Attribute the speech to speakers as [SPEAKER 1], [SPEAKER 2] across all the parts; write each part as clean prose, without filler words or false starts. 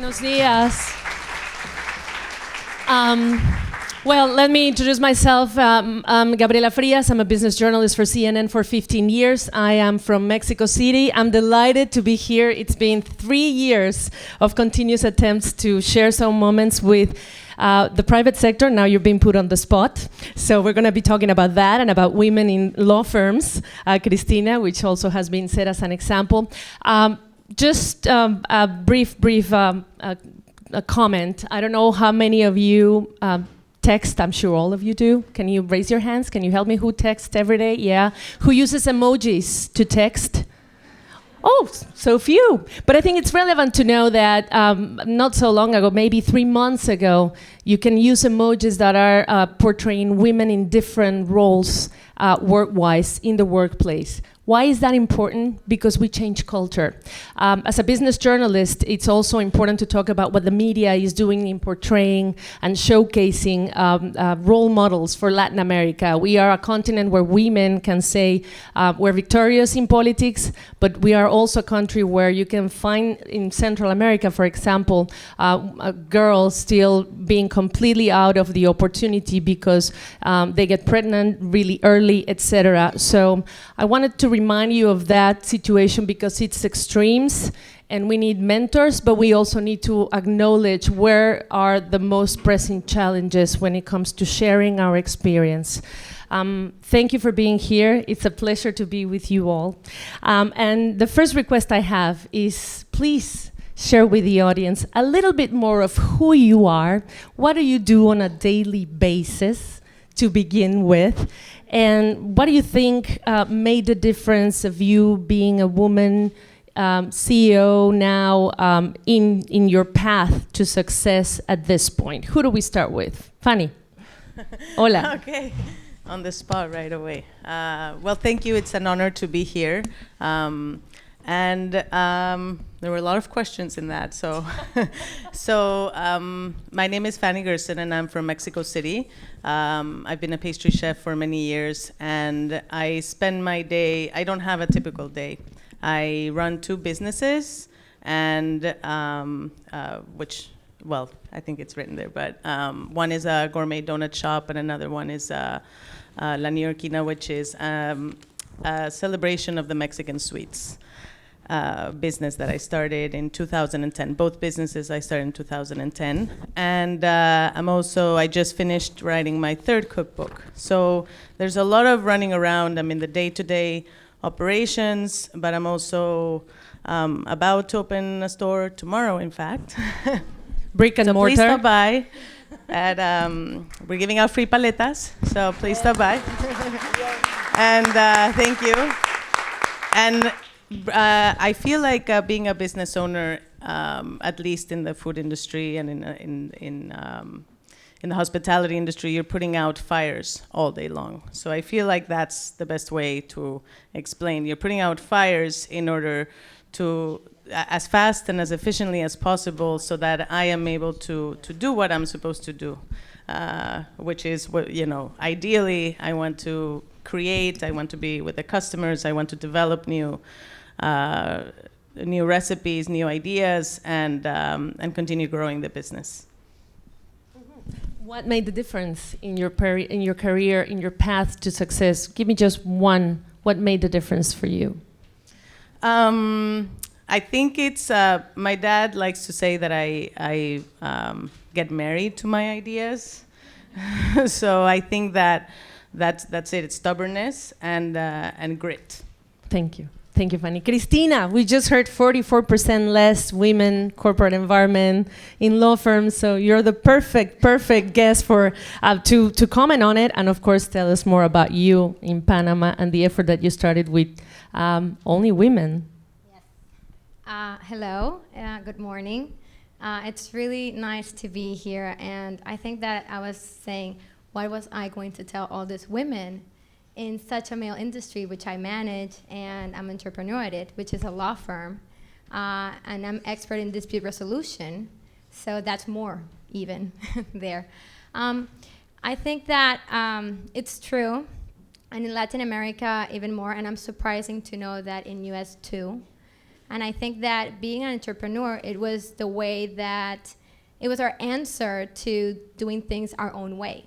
[SPEAKER 1] Buenos días. Well, let me introduce myself. I'm Gabriela Frias. I'm a business journalist for CNN for 15 years. I am from Mexico City. I'm delighted to be here. It's been 3 years of continuous attempts to share some moments with the private sector. Now you're being put on the spot. So we're going to be talking about that and about women in law firms. Cristina, which also has been set as an example. Just a brief a comment. I don't know how many of you text. I'm sure all of you do. Can you raise your hands? Can you help me? Who texts every day? Yeah. Who uses emojis to text? Oh, so few. But I think it's relevant to know that not so long ago, maybe 3 months ago, you can use emojis that are portraying women in different roles work-wise in the workplace. Why is that important? Because we change culture. As a business journalist, it's also important to talk about what the media is doing in portraying and showcasing role models for Latin America. We are a continent where women can say we're victorious in politics, but we are also a country where you can find in Central America, for example, girls still being completely out of the opportunity because they get pregnant really early, etc. So I wanted to remind you of that situation because it's extremes and we need mentors, but we also need to acknowledge where are the most pressing challenges when it comes to sharing our experience. Thank you for being here. It's a pleasure to be with you all. And the first request I have is please share with the audience a little bit more of who you are. What do you do on a daily basis to begin with? And what do you think made the difference of you being a woman CEO now in your path to success at this point? Who do we start with? Fany. Hola.
[SPEAKER 2] Okay, on the spot right away. Well, thank you. It's an honor to be here. And there were a lot of questions in that. So, my name is Fany Gerson, and I'm from Mexico City. I've been a pastry chef for many years, and I spend my day, I don't have a typical day. I run 2 businesses, and which, well, I think it's written there, but one is a gourmet donut shop, and another one is La Newyorkina, which is a celebration of the Mexican sweets. Business that I started in 2010. Both businesses I started in 2010. And I just finished writing my 3rd cookbook. So there's a lot of running around. I'm in the day-to-day operations, but I'm also about to open a store tomorrow, in fact.
[SPEAKER 1] Brick and mortar.
[SPEAKER 2] Please stop by. We're giving out free paletas, so please stop by. And thank you. And I feel like being a business owner, at least in the food industry and in the hospitality industry, you're putting out fires all day long. So I feel like that's the best way to explain. You're putting out fires in order to, as fast and as efficiently as possible, so that I am able to do what I'm supposed to do, which is what, ideally I want to create, I want to be with the customers, I want to develop new recipes, new ideas, and continue growing the business.
[SPEAKER 1] What made the difference in your career, in your path to success? Give me just one. What made the difference for you?
[SPEAKER 2] I think it's my dad likes to say that I get married to my ideas. So I think that's it. It's stubbornness and grit.
[SPEAKER 1] Thank you. Thank you, Fany. Cristina, we just heard 44% less women, corporate environment, in law firms. So you're the perfect guest for to comment on it, and of course tell us more about you in Panama and the effort that you started with only women.
[SPEAKER 3] Yes. Hello. Good morning. It's really nice to be here, and I think that I was saying, what was I going to tell all these women in such a male industry, which I manage, and I'm an entrepreneur at it, which is a law firm, and I'm expert in dispute resolution, so that's more even there. I think that it's true, and in Latin America even more, and I'm surprising to know that in US too. And I think that being an entrepreneur, it was the way that, it was our answer to doing things our own way.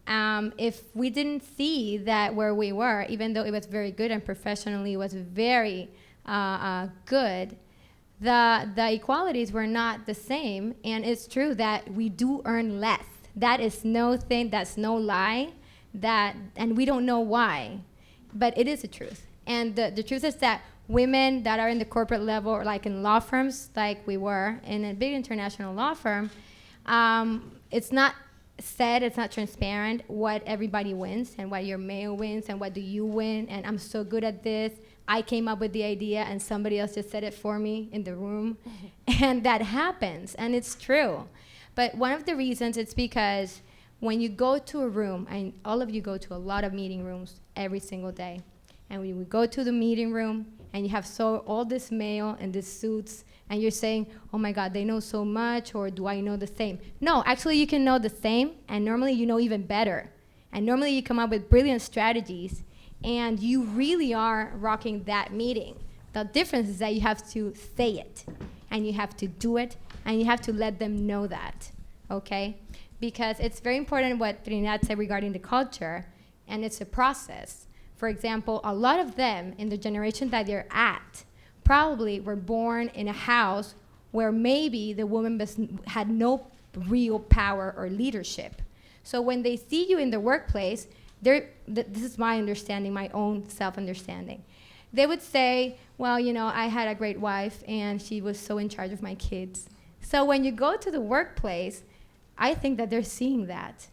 [SPEAKER 3] If we didn't see that where we were, even though it was very good and professionally it was very good, the equalities were not the same. And it's true that we do earn less. That is no thing, that's no lie, and we don't know why, but it is the truth. And the truth is that women that are in the corporate level, or like in law firms, like we were in a big international law firm, it's not said, it's not transparent what everybody wins and what your male wins and what do you win, and I'm so good at this, I came up with the idea and somebody else just said it for me in the room. And that happens, and it's true. But one of the reasons, it's because when you go to a room, and all of you go to a lot of meeting rooms every single day, and when we go to the meeting room and you have all this male and these suits, and you're saying, oh my God, they know so much, or do I know the same? No, actually you can know the same, and normally you know even better. And normally you come up with brilliant strategies, and you really are rocking that meeting. The difference is that you have to say it, and you have to do it, and you have to let them know that, okay? Because it's very important what Trinidad said regarding the culture, and it's a process. For example, a lot of them in the generation that they're at probably were born in a house where maybe the woman had no real power or leadership. So when they see you in the workplace, this is my understanding, my own self-understanding. They would say, well, you know, I had a great wife and she was so in charge of my kids. So when you go to the workplace, I think that they're seeing that.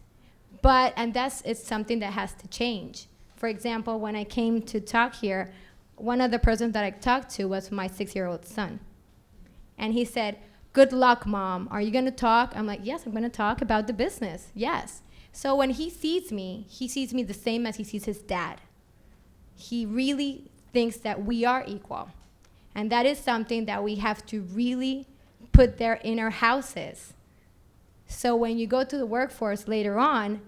[SPEAKER 3] It's something that has to change. For example, when I came to talk here, one of the persons that I talked to was my 6-year-old son. And he said, good luck, Mom. Are you going to talk? I'm like, yes, I'm going to talk about the business. Yes. So when he sees me the same as he sees his dad. He really thinks that we are equal. And that is something that we have to really put there in our houses. So when you go to the workforce later on,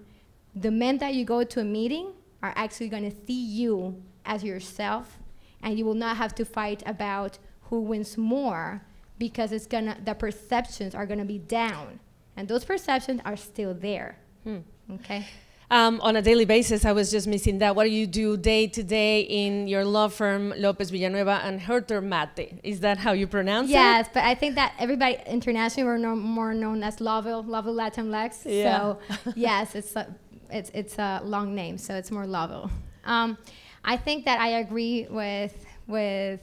[SPEAKER 3] the men that you go to a meeting are actually going to see you as yourself, and you will not have to fight about who wins more, because the perceptions are gonna be down, and those perceptions are still there. Okay.
[SPEAKER 1] On a daily basis, I was just missing that. What do you do day to day in your law firm, Lopez, Villanueva, and Heurtematte? Is that how you pronounce it?
[SPEAKER 3] Yes, but I think that everybody internationally we're more known as LOVILL-LatAmLex.
[SPEAKER 1] Yeah.
[SPEAKER 3] So yes, it's a long name, so it's more LOVILL. I think that I agree with Fany,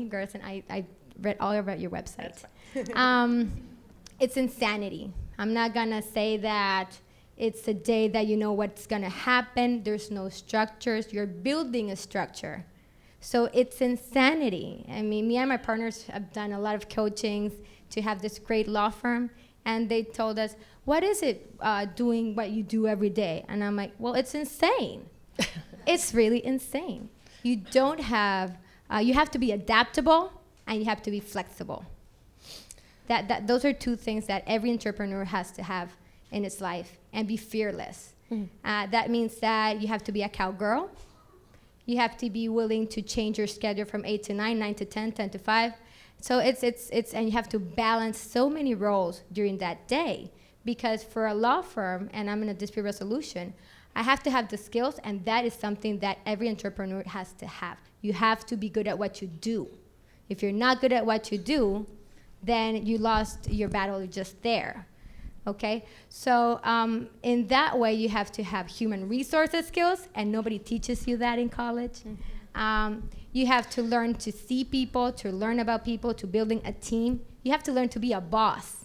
[SPEAKER 3] Gerson. I read all about your website. It's insanity. I'm not gonna say that it's a day that you know what's gonna happen. There's no structures. You're building a structure. So it's insanity. I mean, me and my partners have done a lot of coachings to have this great law firm, and they told us, what is it doing what you do every day? And I'm like, well, it's insane. It's really insane. You don't have, you have to be adaptable, and you have to be flexible. Those are two things that every entrepreneur has to have in its life, and be fearless. That means that you have to be a cowgirl. You have to be willing to change your schedule from 8 to 9, 9 to 10, 10 to 5. So and you have to balance so many roles during that day, because for a law firm, and I'm in a dispute resolution, I have to have the skills, and that is something that every entrepreneur has to have. You have to be good at what you do. If you're not good at what you do, then you lost your battle just there. Okay, so in that way, you have to have human resources skills, and nobody teaches you that in college. You have to learn to see people, to learn about people, to building a team. You have to learn to be a boss.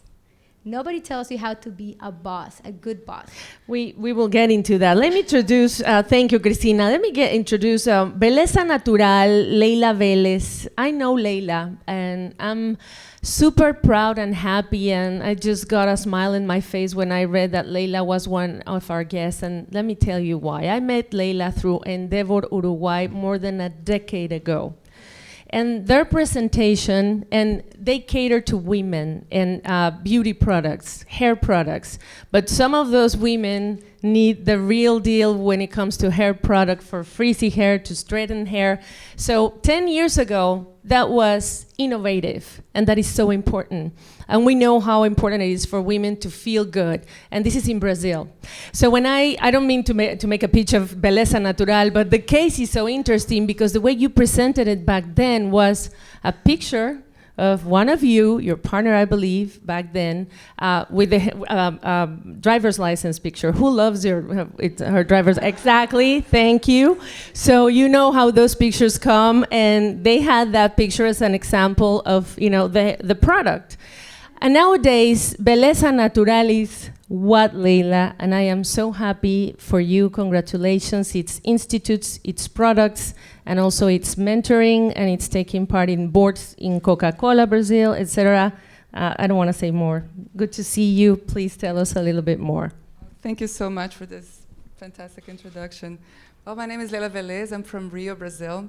[SPEAKER 3] Nobody tells you how to be a boss, a good boss.
[SPEAKER 1] We will get into that. Let me introduce, thank you, Cristina. Let me introduce Beleza Natural, Leila Velez. I know Leila, and I'm super proud and happy, and I just got a smile in my face when I read that Leila was one of our guests, and let me tell you why. I met Leila through Endeavor Uruguay more than a decade ago. And their presentation, and they cater to women and beauty products, hair products. But some of those women need the real deal when it comes to hair product for frizzy hair, to straighten hair. So 10 years ago, that was innovative, and that is so important. And we know how important it is for women to feel good, and this is in Brazil. So when I don't mean to make a pitch of Beleza Natural, but the case is so interesting because the way you presented it back then was a picture of one of you, your partner, I believe, back then, with the driver's license picture. Who loves her driver's? Exactly, thank you. So you know how those pictures come, and they had that picture as an example of, the product. And nowadays, Beleza Natural is what, Leila? And I am so happy for you. Congratulations. It's institutes, it's products, and also it's mentoring, and it's taking part in boards in Coca-Cola Brazil, etc. I don't want to say more. Good to see you. Please tell us a little bit more.
[SPEAKER 4] Thank you so much for this fantastic introduction. Well, my name is Leila Velez. I'm from Rio, Brazil.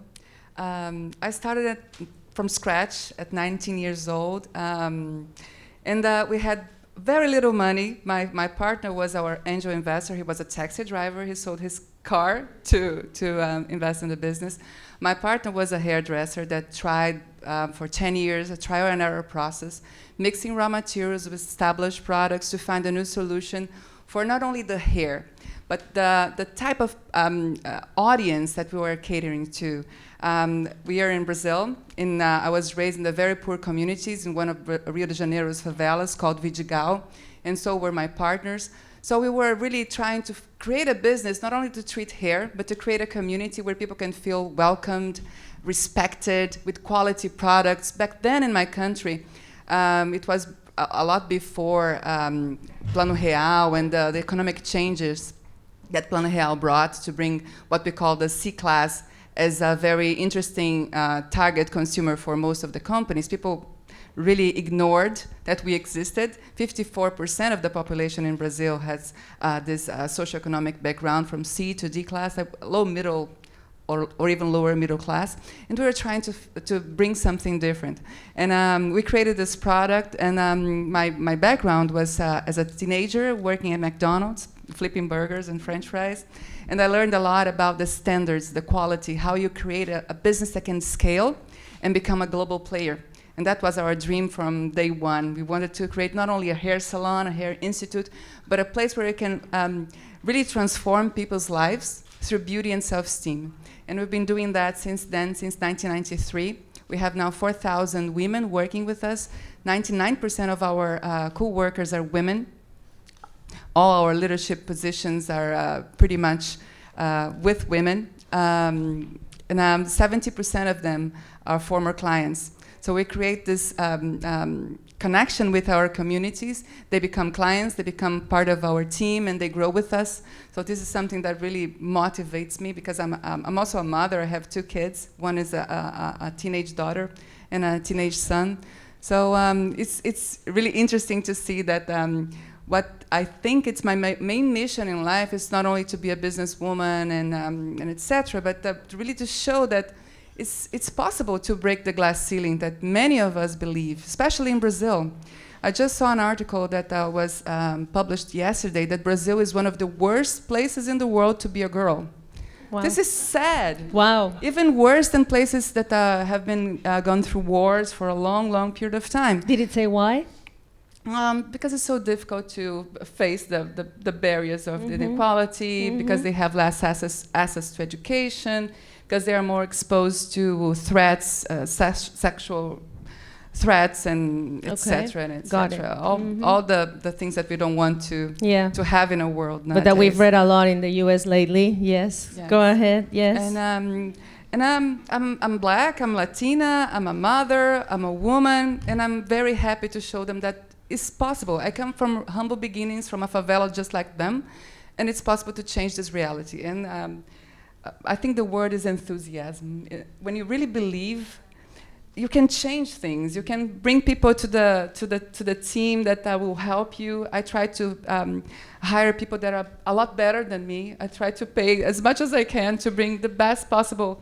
[SPEAKER 4] I started from scratch at 19 years old. And we had very little money. My partner was our angel investor. He was a taxi driver. He sold his car to invest in the business. My partner was a hairdresser that tried for 10 years, a trial and error process, mixing raw materials with established products to find a new solution for not only the hair, but the type of audience that we were catering to. We are in Brazil. I was raised in the very poor communities in one of Rio de Janeiro's favelas called Vidigal, and so were my partners. So we were really trying to create a business, not only to treat hair, but to create a community where people can feel welcomed, respected, with quality products. Back then in my country, it was a lot before Plano Real and the economic changes that Plano Real brought to bring what we call the C-class as a very interesting target consumer for most of the companies. People really ignored that we existed. 54% of the population in Brazil has this socioeconomic background from C to D class, like low middle or even lower middle class. And we were trying to bring something different. And we created this product, and my background was as a teenager working at McDonald's, flipping burgers and French fries. And I learned a lot about the standards, the quality, how you create a business that can scale and become a global player. And that was our dream from day one. We wanted to create not only a hair salon, a hair institute, but a place where it can really transform people's lives through beauty and self-esteem. And we've been doing that since then, since 1993. We have now 4,000 women working with us. 99% of our co-workers are women. All our leadership positions are pretty much with women. And 70% of them are former clients. So we create this connection with our communities. They become clients, they become part of our team, and they grow with us. So this is something that really motivates me, because I'm also a mother. I have 2 kids. One is a teenage daughter and a teenage son. So it's really interesting to see that what I think it's my main mission in life is not only to be a businesswoman and etc., but really to show that it's possible to break the glass ceiling that many of us believe, especially in Brazil. I just saw an article that was published yesterday that Brazil is one of the worst places in the world to be a girl. Wow. This is sad.
[SPEAKER 1] Wow.
[SPEAKER 4] Even worse than places that have been gone through wars for a long, long period of time.
[SPEAKER 1] Did it say why?
[SPEAKER 4] Because it's so difficult to face the barriers of the inequality, because they have less access to education, because they are more exposed to threats, sexual threats, and etc. and etc. All the things that we don't want to have in a world nowadays.
[SPEAKER 1] But that we've read a lot in the U.S. lately. Yes. Go ahead. Yes.
[SPEAKER 4] And I'm Black. I'm Latina. I'm a mother. I'm a woman, and I'm very happy to show them that it's possible. I come from humble beginnings, from a favela just like them, and it's possible to change this reality. And I think the word is enthusiasm. When you really believe, you can change things. You can bring people to the team that will help you. I try to hire people that are a lot better than me. I try to pay as much as I can to bring the best possible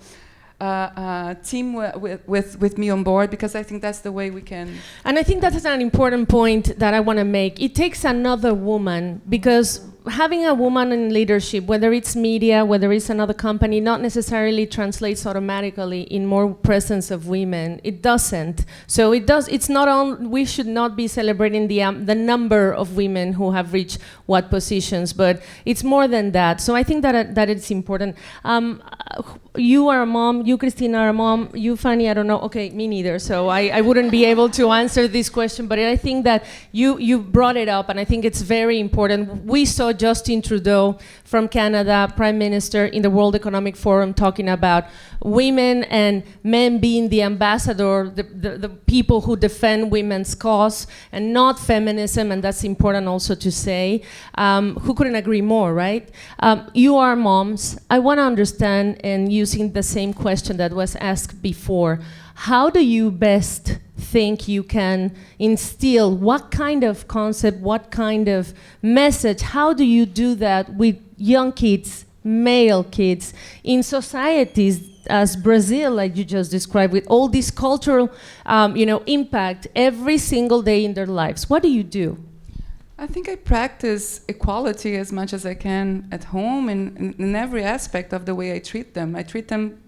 [SPEAKER 4] team with me on board, because I think that's the way we can.
[SPEAKER 1] And I think that's an important point that I want to make. It takes another woman, because having a woman in leadership, whether it's media, whether it's another company, not necessarily translates automatically in more presence of women. It doesn't. So it does. It's not on. We should not be celebrating the number of women who have reached what positions, but it's more than that. So I think that it's important. You are a mom. You, Cristina, are a mom. You, Fany, I don't know. Okay, me neither. So I wouldn't be able to answer this question. But I think that you brought it up, and I think it's very important. We saw Justin Trudeau from Canada, Prime Minister, in the World Economic Forum talking about women and men being the ambassador, the people who defend women's cause, and not feminism, and that's important also to say. Who couldn't agree more, right? You are moms. I want to understand, and using the same question that was asked before, how do you best think you can instill what kind of concept, what kind of message, how do you do that with young kids, male kids, in societies as Brazil, like you just described, with all this cultural impact every single day in their lives? What do you do?
[SPEAKER 4] I think I practice equality as much as I can at home in every aspect of the way I treat them. I treat them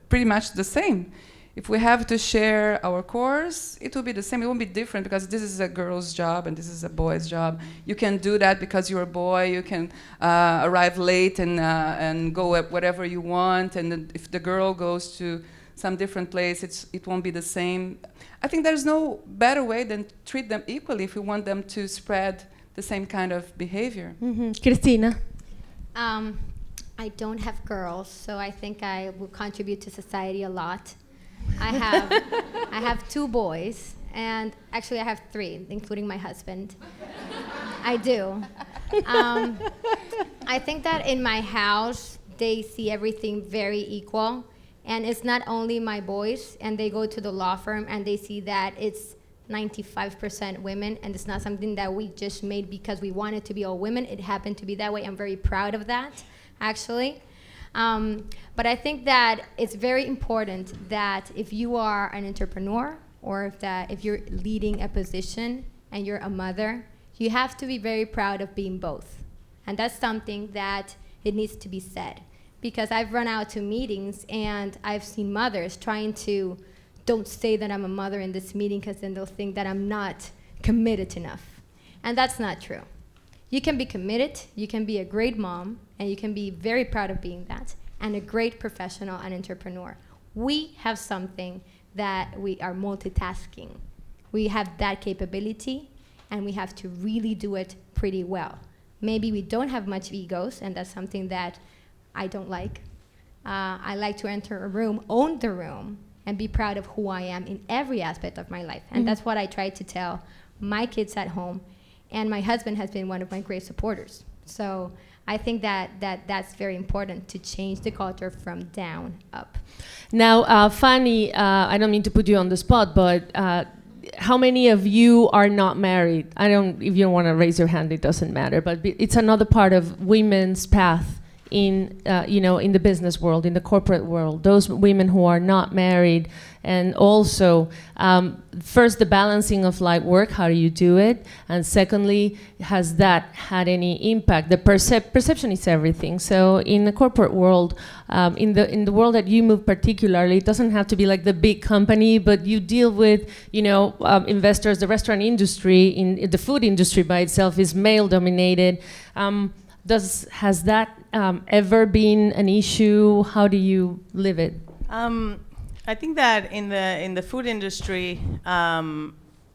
[SPEAKER 4] pretty much the same. If we have to share our course, it will be the same. It won't be different because this is a girl's job and this is a boy's job. You can do that because you're a boy. You can arrive late and go at whatever you want. And if the girl goes to some different place, it won't be the same. I think there's no better way than treat them equally if we want them to spread the same kind of behavior.
[SPEAKER 1] Mm-hmm. Cristina?
[SPEAKER 3] I don't have girls, so I think I will contribute to society a lot. I have 2 boys, and actually I have 3, including my husband. I do. I think that in my house, they see everything very equal. And it's not only my boys, and they go to the law firm, and they see that it's 95% women, and it's not something that we just made because we wanted to be all women. It happened to be that way. I'm very proud of that, actually. But I think that it's very important that if you are an entrepreneur or if you're leading a position and you're a mother, you have to be very proud of being both. And that's something that it needs to be said. Because I've run out to meetings and I've seen mothers trying to, don't say that I'm a mother in this meeting because then they'll think that I'm not committed enough. And that's not true. You can be committed, you can be a great mom, and you can be very proud of being that, and a great professional and entrepreneur. We have something that we are multitasking. We have that capability, and we have to really do it pretty well. Maybe we don't have much egos, and that's something that I don't like. I like to enter a room, own the room, and be proud of who I am in every aspect of my life. And that's what I try to tell my kids at home. And my husband has been one of my great supporters. So I think that's very important to change the culture from down up.
[SPEAKER 1] Now, Fany, I don't mean to put you on the spot, but how many of you are not married? If you don't want to raise your hand, it doesn't matter. But it's another part of women's path in the business world, in the corporate world. Those women who are not married, and also first the balancing of life work. How do you do it? And secondly, has that had any impact? The perception is everything. So in the corporate world, in the world that you move particularly, it doesn't have to be like the big company, but you deal with investors. The restaurant industry, in the food industry by itself, is male dominated. Has that ever been an issue? How do you live it?
[SPEAKER 2] I think that in the food industry,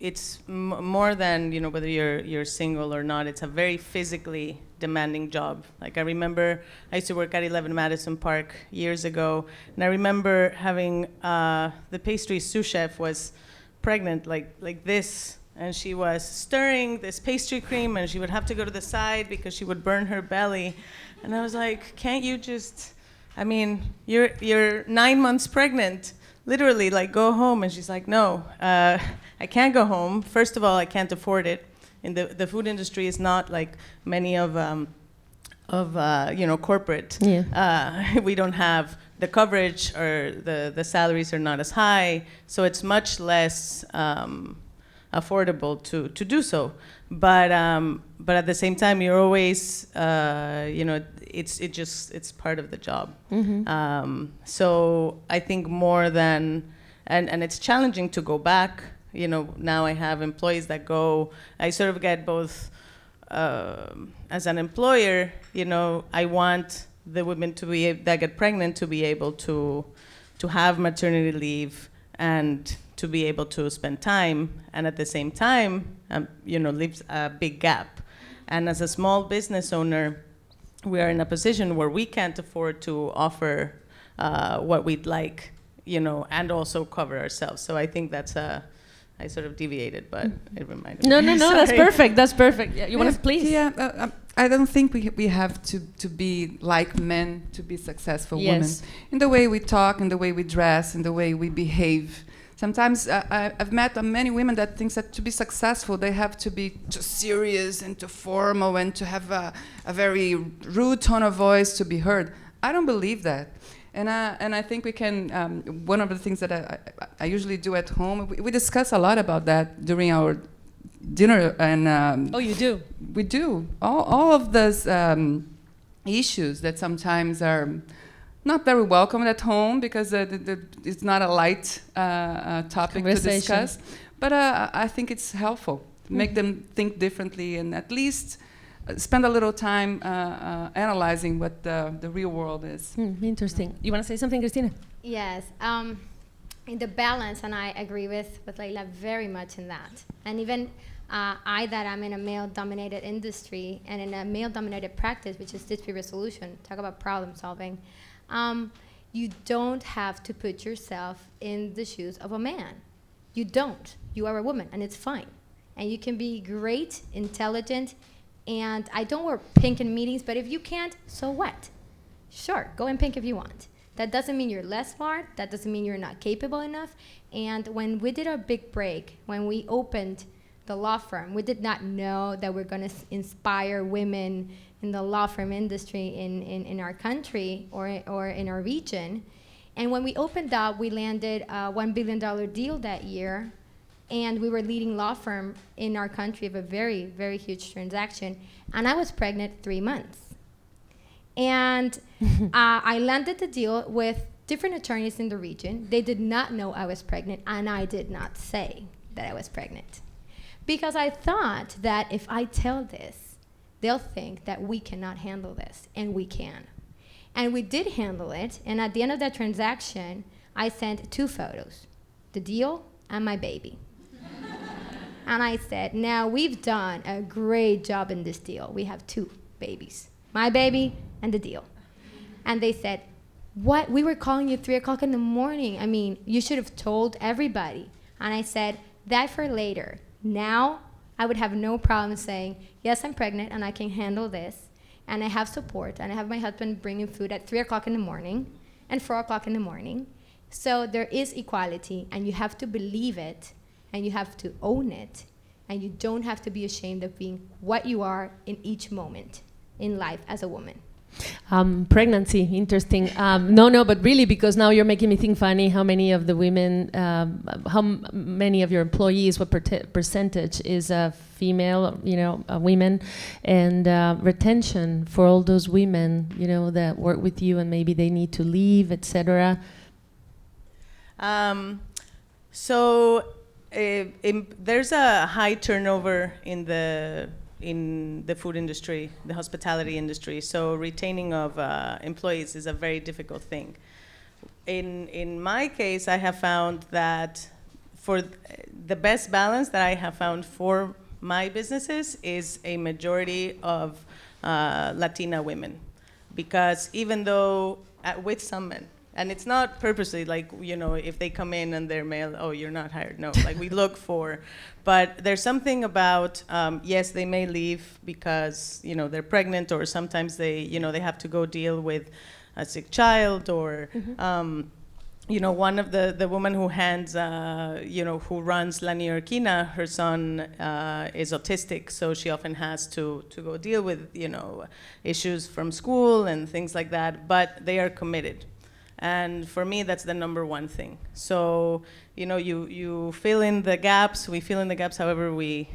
[SPEAKER 2] it's more than whether you're single or not. It's a very physically demanding job. Like I remember, I used to work at 11 Madison Park years ago, and I remember having the pastry sous chef was pregnant, like this. And she was stirring this pastry cream, and she would have to go to the side because she would burn her belly. And I was like, can't you just, you're 9 months pregnant, literally, like go home. And she's like, no, I can't go home. First of all, I can't afford it. In the food industry is not like many of corporate. Yeah. We don't have the coverage, or the salaries are not as high. So it's much less affordable to do so. But at the same time, you're always, it's part of the job. So I think more than, and it's challenging to go back. Now I have employees that go, I sort of get both, as an employer, I want the women that get pregnant to be able to have maternity leave and to be able to spend time, and at the same time, leaves a big gap. And as a small business owner, we are in a position where we can't afford to offer what we'd like, and also cover ourselves. So I think that's I sort of deviated, but it reminded me.
[SPEAKER 1] No, that's perfect. That's perfect. Yeah, you want to please?
[SPEAKER 4] Yeah, I don't think we have to be like men to be successful women. In the way we talk, in the way we dress, in the way we behave. Sometimes I've met many women that think that to be successful, they have to be too serious and too formal and to have a very rude tone of voice to be heard. I don't believe that. And I think we can, one of the things that I usually do at home, we discuss a lot about that during our dinner. And
[SPEAKER 1] oh, you do?
[SPEAKER 4] We do. All of those issues that sometimes are not very welcome at home because it's not a light topic to discuss. But I think it's helpful to make them think differently and at least spend a little time analyzing what the real world is.
[SPEAKER 1] Interesting. You want to say something, Cristina?
[SPEAKER 3] Yes. In the balance, and I agree with Leila very much in that. And even I that I'm in a male-dominated industry and in a male-dominated practice, which is dispute resolution, talk about problem solving, you don't have to put yourself in the shoes of a man. You don't. You are a woman, and it's fine. And you can be great, intelligent, and I don't wear pink in meetings, but if you can't, so what? Sure, go in pink if you want. That doesn't mean you're less smart. That doesn't mean you're not capable enough. And when we did our big break, when we opened the law firm, we did not know that we're going to inspire women in the law firm industry in our country or in our region. And when we opened up, we landed a $1 billion deal that year. And we were leading law firm in our country of a very, very huge transaction. And I was pregnant 3 months. And I landed the deal with different attorneys in the region. They did not know I was pregnant, and I did not say that I was pregnant. Because I thought that if I tell this, they'll think that we cannot handle this, and we can. And we did handle it, and at the end of that transaction, I sent 2 photos, the deal and my baby. And I said, now we've done a great job in this deal. We have 2 babies, my baby and the deal. And they said, what? We were calling you 3 o'clock in the morning. I mean, you should have told everybody. And I said, that for later. Now, I would have no problem saying, yes, I'm pregnant and I can handle this. And I have support. And I have my husband bringing food at 3 o'clock in the morning and 4 o'clock in the morning. So there is equality, and you have to believe it, and you have to own it, and you don't have to be ashamed of being what you are in each moment in life as a woman.
[SPEAKER 1] Pregnancy, interesting. No, but really, because now you're making me think, Fany, how many of the women, how many of your employees, what percentage is female, women, and retention for all those women, that work with you and maybe they need to leave, etc.
[SPEAKER 2] There's a high turnover in the food industry, the hospitality industry. So retaining of employees is a very difficult thing. In my case, I have found that for the best balance that I have found for my businesses is a majority of Latina women, because even though with some men. And it's not purposely, like, if they come in and they're male, oh, you're not hired. No, like we look for. But there's something about, yes, they may leave because, they're pregnant, or sometimes they have to go deal with a sick child, or, one of the woman who who runs La Newyorkina, her son is autistic, so she often has to go deal with, issues from school and things like that, but they are committed. And for me, that's the number one thing. So, you fill in the gaps. We fill in the gaps however we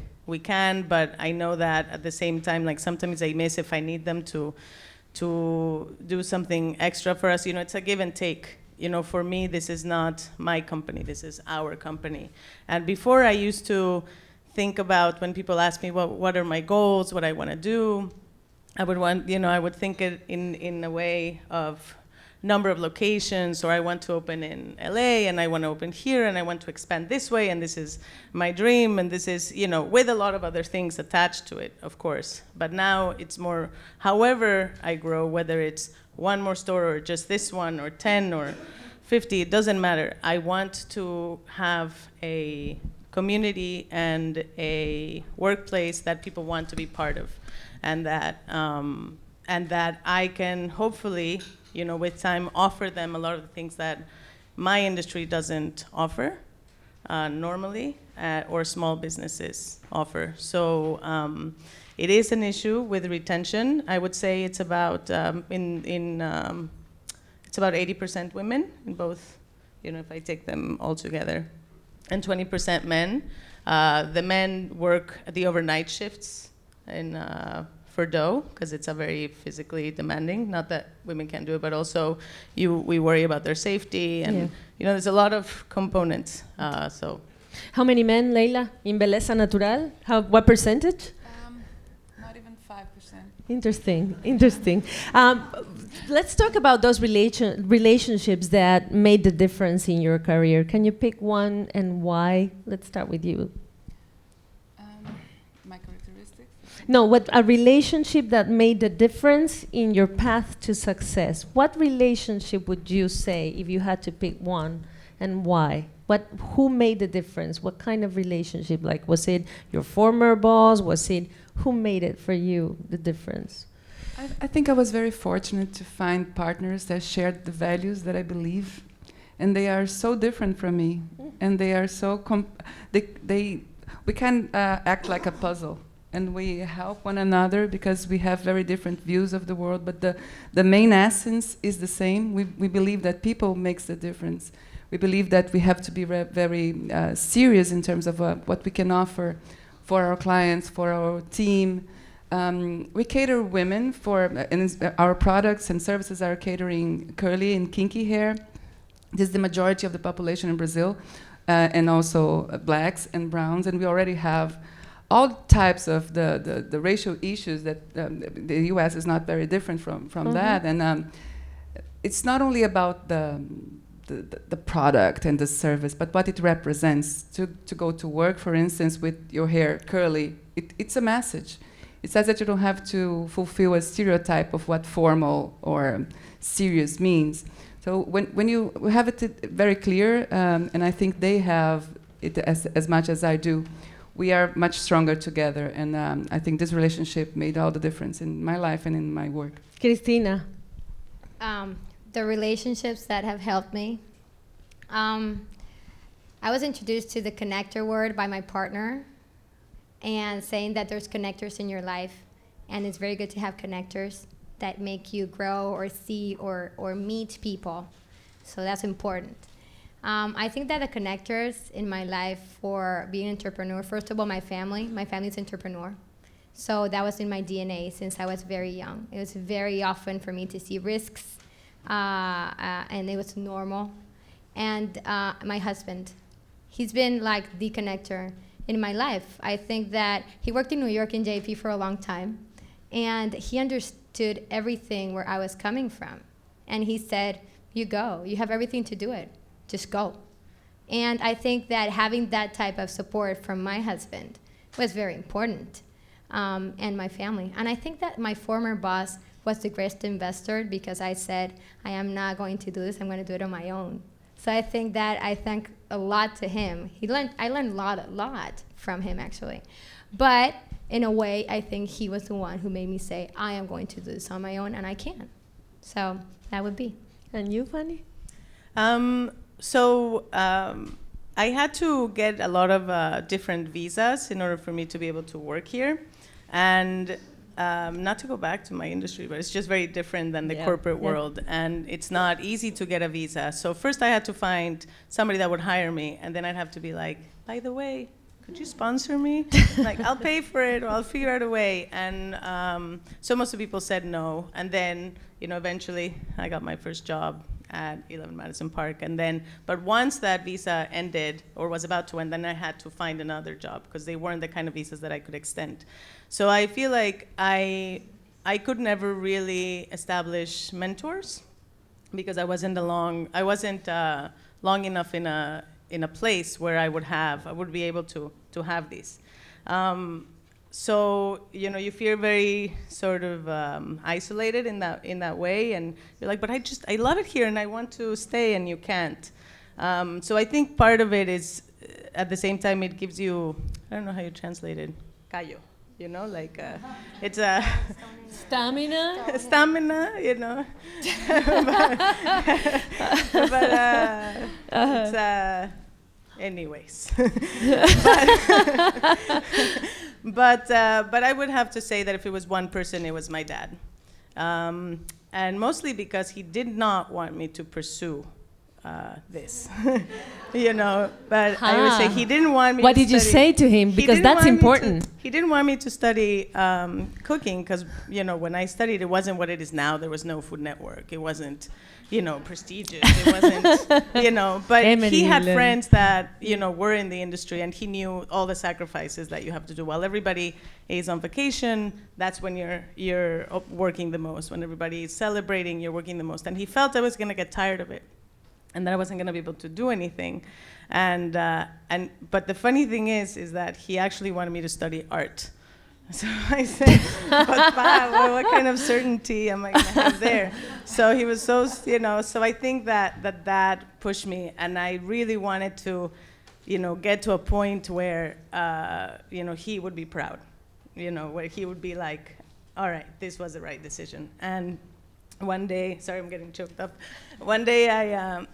[SPEAKER 2] can. But I know that at the same time, like sometimes I miss if I need them to do something extra for us. It's a give and take. For me, this is not my company. This is our company. And before, I used to think about when people ask me, what are my goals, what I want to do. I would think it in a way of number of locations, or I want to open in LA, and I want to open here, and I want to expand this way, and this is my dream, and this is, with a lot of other things attached to it, of course. But now it's more, however I grow, whether it's one more store or just this one or 10 or 50, it doesn't matter. I want to have a community and a workplace that people want to be part of, and that I can hopefully, with time, offer them a lot of the things that my industry doesn't offer normally, or small businesses offer. So it is an issue with retention. I would say it's about it's about 80% women in both, if I take them all together, and 20% men. The men work the overnight shifts for dough, because it's a very physically demanding. Not that women can't do it, but also we worry about their safety, and there's a lot of components. So,
[SPEAKER 1] how many men, Leila, in Beleza Natural? What percentage?
[SPEAKER 4] Not even 5%.
[SPEAKER 1] Interesting. Let's talk about those relationships that made the difference in your career. Can you pick one and why? Let's start with you.
[SPEAKER 4] My characteristics?
[SPEAKER 1] No, what a relationship that made the difference in your path to success. What relationship would you say if you had to pick one, and why? Who made the difference? What kind of relationship? Like, was it your former boss? Who made it for you, the difference?
[SPEAKER 4] I think I was very fortunate to find partners that shared the values that I believe, and they are so different from me, and they are so we can act like a puzzle, and we help one another because we have very different views of the world, but the main essence is the same. We believe that people makes the difference. We believe that we have to be very serious in terms of what we can offer for our clients, for our team. We cater women and our products and services are catering curly and kinky hair. This is the majority of the population in Brazil, and also blacks and browns. And we already have all types of the racial issues that the US is not very different from that. And it's not only about the product and the service, but what it represents to go to work, for instance, with your hair curly. It's a message. It says that you don't have to fulfill a stereotype of what formal or serious means. So when you have it very clear, and I think they have it as much as I do, we are much stronger together. And I think this relationship made all the difference in my life and in my work.
[SPEAKER 1] Cristina.
[SPEAKER 3] The relationships that have helped me. I was introduced to the connector word by my partner, and saying that there's connectors in your life, and it's very good to have connectors that make you grow or see or meet people. So that's important. I think that the connectors in my life for being an entrepreneur, first of all, my family's entrepreneur. So that was in my DNA since I was very young. It was very often for me to see risks, and it was normal. And my husband, he's been like the connector in my life. I think that he worked in New York in JP for a long time, and he understood everything where I was coming from. And he said, you go, you have everything to do it, just go. And I think that having that type of support from my husband was very important, and my family. And I think that my former boss was the greatest investor, because I said, I am not going to do this, I'm going to do it on my own. So I think that I thank a lot to him. I learned a lot from him, actually. But in a way, I think he was the one who made me say, I am going to do this on my own, and I can. So that would be.
[SPEAKER 1] And you, Fany?
[SPEAKER 2] I had to get a lot of different visas in order for me to be able to work here. And not to go back to my industry, but it's just very different than the
[SPEAKER 1] Yeah.
[SPEAKER 2] corporate
[SPEAKER 1] Yeah.
[SPEAKER 2] world, and it's not easy to get a visa. So first I had to find somebody that would hire me, and then I'd have to be like, by the way, could you sponsor me? Like, I'll pay for it, or I'll figure out a way. And so most of the people said no, and then, eventually I got my first job at 11 Madison Park, and then, but once that visa ended, or was about to end, then I had to find another job, because they weren't the kind of visas that I could extend. So I feel like I could never really establish mentors, because I wasn't long enough in a place where I would be able to have these. So you feel very sort of isolated in that way, and you're like, but I love it here and I want to stay, and you can't. So I think part of it is, at the same time, it gives you, I don't know how you translate it, callo, like it's a
[SPEAKER 1] Stamina.
[SPEAKER 2] Stamina, but it's anyways. But I would have to say that if it was one person, it was my dad. And mostly because he did not want me to pursue this, but I would say he didn't want me
[SPEAKER 1] What
[SPEAKER 2] to
[SPEAKER 1] did you
[SPEAKER 2] study-
[SPEAKER 1] say to him?
[SPEAKER 2] He
[SPEAKER 1] Because
[SPEAKER 2] didn't
[SPEAKER 1] that's
[SPEAKER 2] want me
[SPEAKER 1] important.
[SPEAKER 2] he didn't want me to study cooking, because, when I studied, it wasn't what it is now. There was no Food Network. It wasn't, prestigious. It wasn't, but he had
[SPEAKER 1] Emily.
[SPEAKER 2] friends that, were in the industry, and he knew all the sacrifices that you have to do. While everybody is on vacation, that's when you're working the most. When everybody is celebrating, you're working the most. And he felt I was going to get tired of it, and that I wasn't going to be able to do anything. But the funny thing is that he actually wanted me to study art. So I said, but Pa, what kind of certainty am I going to have there? So he was so I think that pushed me, and I really wanted to, get to a point where, he would be proud, where he would be like, all right, this was the right decision. And one day, sorry, I'm getting choked up. One day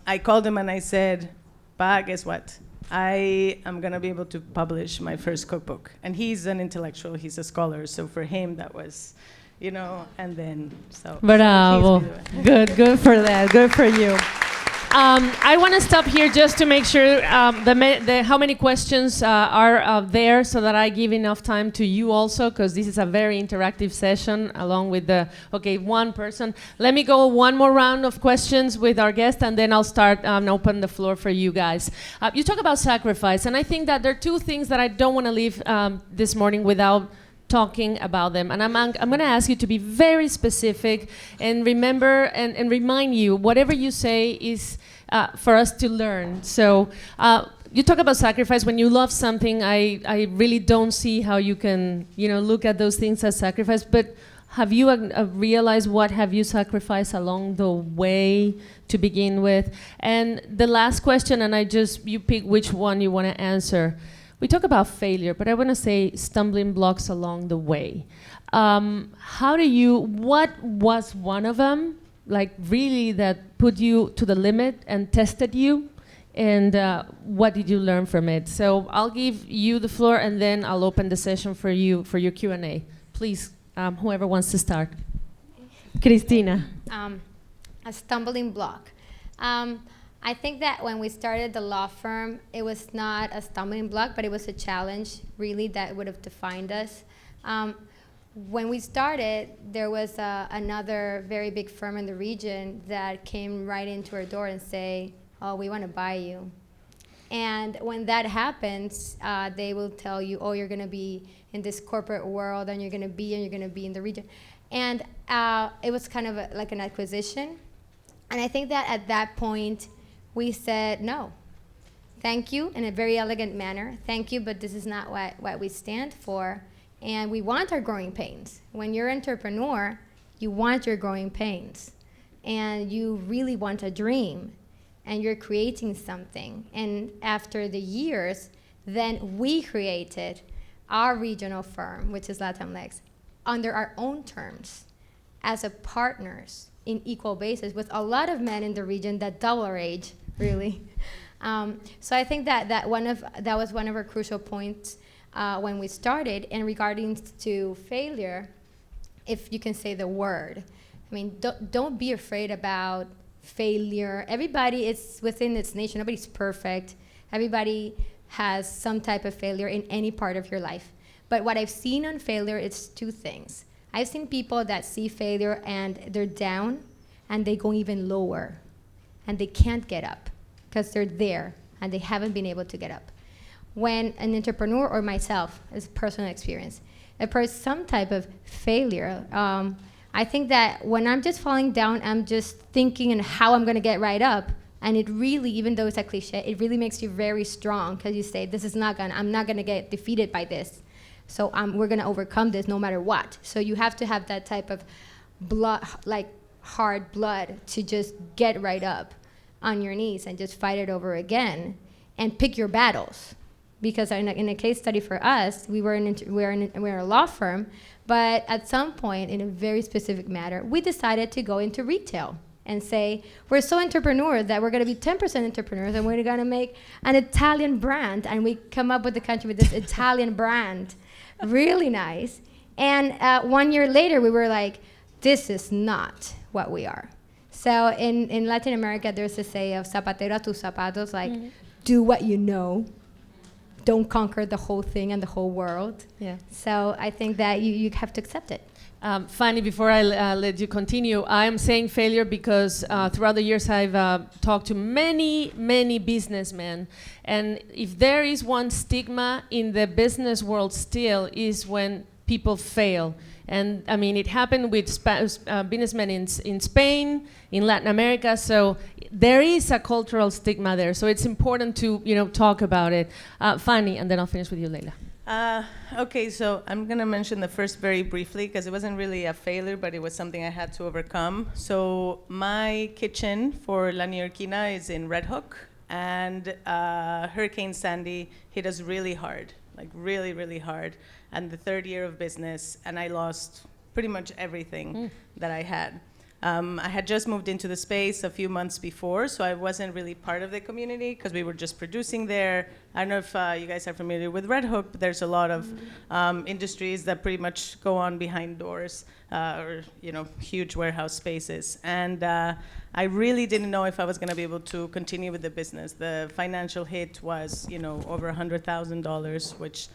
[SPEAKER 2] I called him and I said, Pa, guess what? I am going to be able to publish my first cookbook. And he's an intellectual, he's a scholar, so for him that was, and then, so.
[SPEAKER 1] Bravo.
[SPEAKER 2] He's
[SPEAKER 1] Good for that. Good for you. I want to stop here just to make sure how many questions are there, so that I give enough time to you also, because this is a very interactive session along with one person. Let me go one more round of questions with our guest, and then I'll start and open the floor for you guys. You talk about sacrifice, and I think that there are two things that I don't want to leave this morning without talking about them. And I'm going to ask you to be very specific and remember and remind you whatever you say is for us to learn. So you talk about sacrifice. When you love something, I really don't see how you can look at those things as sacrifice. But have you realized what have you sacrificed along the way to begin with? And the last question, and you pick which one you want to answer. We talk about failure, but I want to say stumbling blocks along the way. What was one of them, like really that put you to the limit and tested you? And what did you learn from it? So I'll give you the floor, and then I'll open the session for you for your Q&A. Please, whoever wants to start. Cristina.
[SPEAKER 3] A stumbling block. I think that when we started the law firm, it was not a stumbling block, but it was a challenge, really, that would have defined us. When we started, there was another very big firm in the region that came right into our door and say, oh, we want to buy you. And when that happens, they will tell you, oh, you're going to be in this corporate world, and you're going to be in the region. And it was kind of like an acquisition. And I think that at that point, we said, no, thank you, in a very elegant manner. Thank you, but this is not what we stand for. And we want our growing pains. When you're an entrepreneur, you want your growing pains. And you really want a dream. And you're creating something. And after the years, then we created our regional firm, which is LATAMLex, under our own terms, as a partners in equal basis, with a lot of men in the region that double our age, really. So I think that was one of our crucial points when we started. And regarding to failure, if you can say the word. I mean, don't be afraid about failure. Everybody is within its nation. Nobody's perfect. Everybody has some type of failure in any part of your life. But what I've seen on failure, it's two things. I've seen people that see failure and they're down and they go even lower and they can't get up because they're there and they haven't been able to get up. When an entrepreneur or myself, as a personal experience, some type of failure, I think that when I'm just falling down, I'm just thinking and how I'm going to get right up. And it really, even though it's a cliche, it really makes you very strong because you say, I'm not going to get defeated by this. So we're going to overcome this no matter what. So you have to have that type of blood, like hard blood, to just get right up on your knees and just fight it over again and pick your battles. Because in a case study for us, we're a law firm, but at some point in a very specific matter, we decided to go into retail and say, we're so entrepreneur that we're going to be 10% entrepreneurs and we're going to make an Italian brand. And we come up with the country with this Italian brand, really nice. And 1 year later, we were like, this is not what we are. So in Latin America, there's a say of zapatero a tus zapatos, like do what you know. Don't conquer the whole thing and the whole world. Yeah. So I think that you have to accept it.
[SPEAKER 1] Fany, before I let you continue, I'm saying failure because throughout the years I've talked to many, many businessmen. And if there is one stigma in the business world still is when people fail. And I mean, it happened with businessmen in Spain, in Latin America. So there is a cultural stigma there. So it's important to talk about it. Fany, and then I'll finish with you, Leila.
[SPEAKER 2] Okay, so I'm going to mention the first very briefly because it wasn't really a failure, but it was something I had to overcome. So my kitchen for La Newyorkina is in Red Hook, and Hurricane Sandy hit us really hard, like really, really hard. And the third year of business, and I lost pretty much everything that I had. I had just moved into the space a few months before, so I wasn't really part of the community because we were just producing there. I don't know if you guys are familiar with Red Hook, but there's a lot of industries that pretty much go on behind doors or huge warehouse spaces. And I really didn't know if I was going to be able to continue with the business. The financial hit was over $100,000, which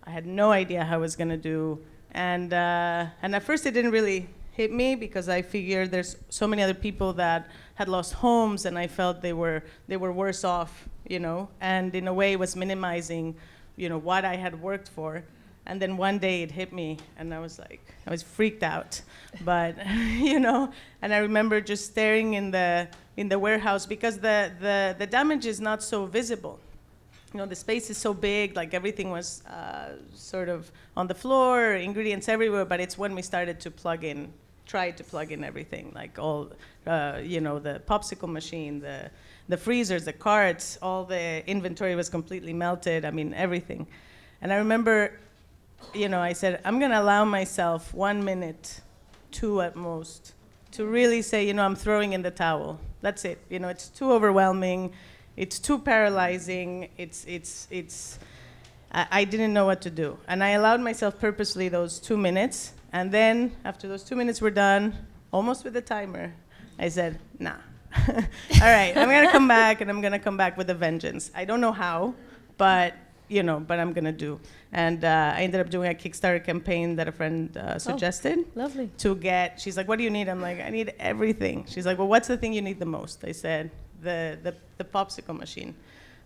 [SPEAKER 2] I had no idea how I was going to do. And at first it didn't really hit me because I figured there's so many other people that had lost homes and I felt they were worse off, and in a way it was minimizing, what I had worked for. And then one day it hit me and I was freaked out. But, and I remember just staring in the warehouse because the damage is not so visible. The space is so big, like everything was sort of on the floor, ingredients everywhere, but it's when we started to tried to plug in everything, like all, the popsicle machine, the freezers, the carts, all the inventory was completely melted, everything. And I remember, I said, I'm gonna allow myself 1 minute, 2 at most, to really say, I'm throwing in the towel. That's it, it's too overwhelming. It's too paralyzing. I didn't know what to do. And I allowed myself purposely those 2 minutes. And then after those 2 minutes were done, almost with the timer, I said, nah. All right, I'm going to come back, and I'm going to come back with a vengeance. I don't know how, but I'm going to do. And I ended up doing a Kickstarter campaign that a friend suggested.
[SPEAKER 1] Lovely.
[SPEAKER 2] She's like, what do you need? I'm like, I need everything. She's like, well, what's the thing you need the most? I said, the popsicle machine.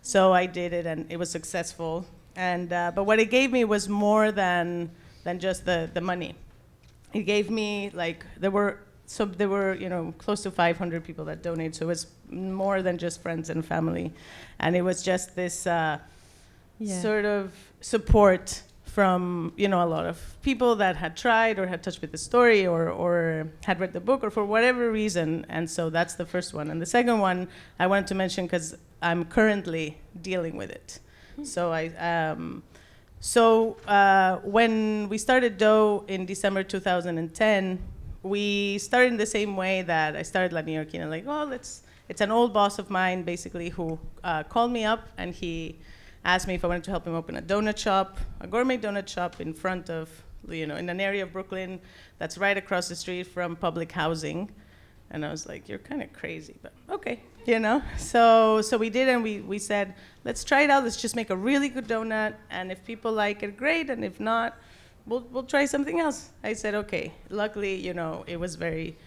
[SPEAKER 2] So I did it, and it was successful. And but what it gave me was more than just the money. It gave me there were close to 500 people that donated, so it was more than just friends and family, and it was just this sort of support from a lot of people that had tried or had touched with the story or had read the book or for whatever reason. And so that's the first one. And the second one I wanted to mention because I'm currently dealing with it. So when we started Dough in December 2010, we started in the same way that I started La Newyorkina. It's an old boss of mine basically who called me up and he asked me if I wanted to help him open a donut shop, a gourmet donut shop in front of in an area of Brooklyn that's right across the street from public housing. And I was like, you're kind of crazy, but okay, So we did, and we said, let's try it out. Let's just make a really good donut, and if people like it, great, and if not, we'll try something else. I said, okay. Luckily, it was very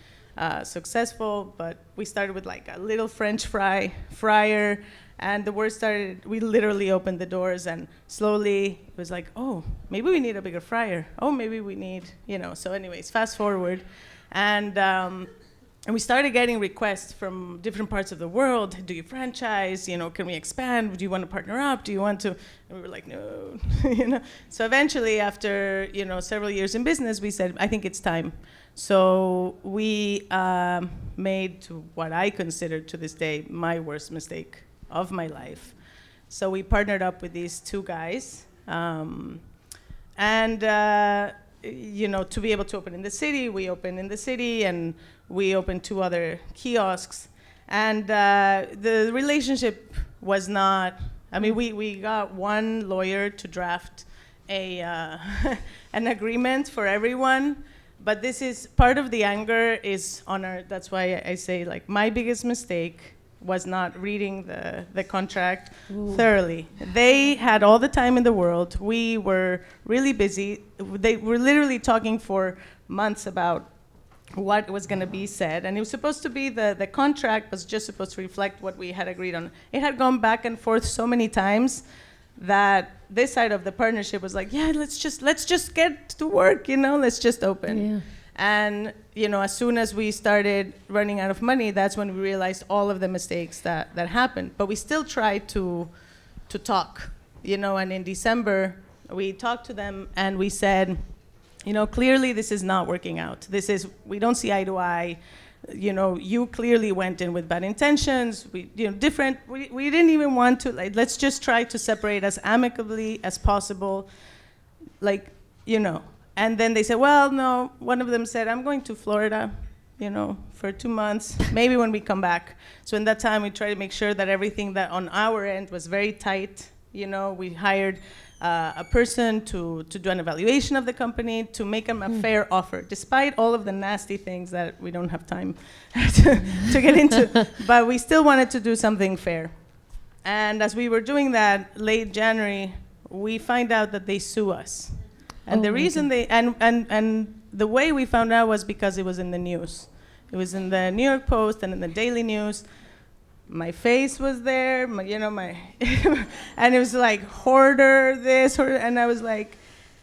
[SPEAKER 2] successful, but we started with like a little French fryer, and the word started, we literally opened the doors, and slowly it was like, oh, maybe we need a bigger fryer. Oh, maybe we need, So anyways, fast forward, and we started getting requests from different parts of the world. Do you franchise? Can we expand? Do you want to partner up? Do you want to? And we were like, no, So eventually, after several years in business, we said, I think it's time. So we made to what I consider to this day my worst mistake of my life. So we partnered up with these two guys, to be able to open in the city, we opened in the city, and we opened 2 other kiosks. And the relationship was not, we got one lawyer to draft an agreement for everyone, but this is, part of the anger is on that's why I say, like, my biggest mistake was not reading the contract thoroughly. They had all the time in the world. We were really busy. They were literally talking for months about what was going to be said, and it was supposed to be, the contract was just supposed to reflect what we had agreed on. It had gone back and forth so many times that this side of the partnership was like, yeah, let's just get to work, let's just open. Yeah. And as soon as we started running out of money, that's when we realized all of the mistakes that happened. But we still tried to talk, and in December we talked to them and we said, clearly this is not working out. We don't see eye to eye. You clearly went in with bad intentions. We didn't even want to, let's just try to separate as amicably as possible, And then they said, well, no, one of them said, I'm going to Florida, for 2 months, maybe when we come back. So in that time, we tried to make sure that everything that on our end was very tight. We hired a person to do an evaluation of the company, to make them a fair offer, despite all of the nasty things that we don't have time to get into. But we still wanted to do something fair. And as we were doing that, late January, we find out that they sue us. And the reason and the way we found out was because it was in the news. It was in the New York Post and in the Daily News. My face was there, and it was like, hoarder this, hoarder, and I was like,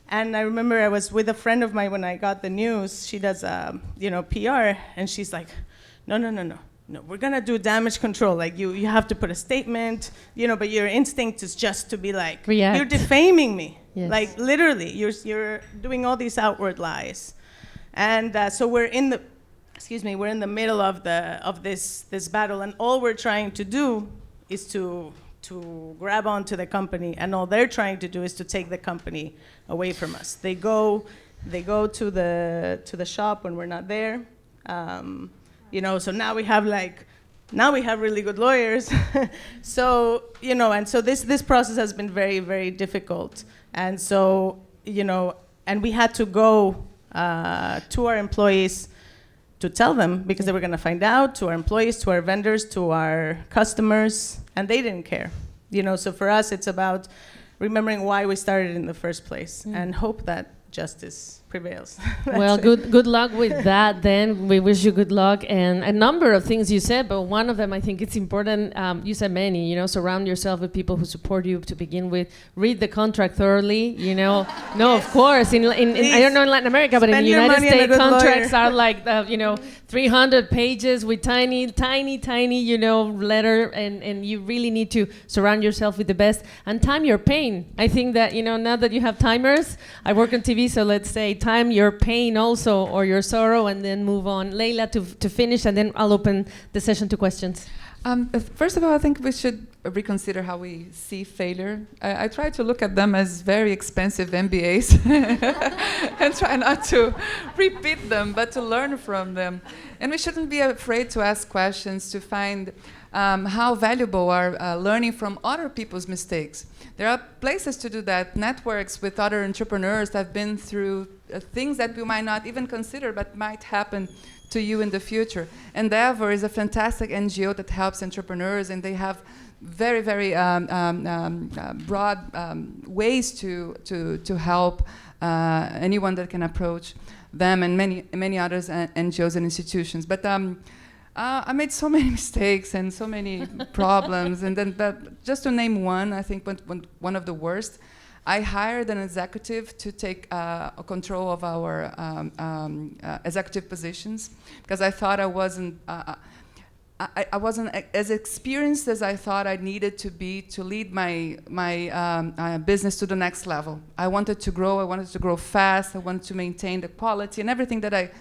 [SPEAKER 2] and I remember I was with a friend of mine when I got the news. She does, PR, and she's like, no, we're gonna do damage control. Like you have to put a statement, but your instinct is just to be like, react. You're defaming me. Yes. Like literally, you're doing all these outward lies, and so we're in the middle of this battle, and all we're trying to do is to grab onto the company, and all they're trying to do is to take the company away from us. They go to the shop when we're not there, So now we have really good lawyers. So and so this process has been very, very difficult. And so, and we had to go to our employees to tell them, because they were going to find out, to our employees, to our vendors, to our customers, and they didn't care. So for us, it's about remembering why we started in the first place and hope that justice prevails.
[SPEAKER 1] Well, good luck with that then. We wish you good luck. And a number of things you said, but one of them, I think it's important, you said many, surround yourself with people who support you to begin with. Read the contract thoroughly, No, yes. Of course. In I don't know in Latin America, but in the United States, contracts are like, 300 pages with tiny, letter, and you really need to surround yourself with the best and time your pain. I think that, now that you have timers, I work on TV, so let's say time your pain also, or your sorrow, and then move on. Leila, to finish, and then I'll open the session to questions.
[SPEAKER 4] First of all, I think we should reconsider how we see failure. I try to look at them as very expensive MBAs and try not to repeat them, but to learn from them. And we shouldn't be afraid to ask questions, to find how valuable are learning from other people's mistakes. There are places to do that, networks with other entrepreneurs that have been through things that we might not even consider but might happen to you in the future. Endeavor is a fantastic NGO that helps entrepreneurs, and they have very, very broad ways to help anyone that can approach them, and many others NGOs and institutions. But I made so many mistakes and so many problems, and then just to name one, I think one of the worst, I hired an executive to take control of our executive positions, because I thought I wasn't as experienced as I thought I needed to be to lead my business to the next level. I wanted to grow fast, I wanted to maintain the quality and everything that I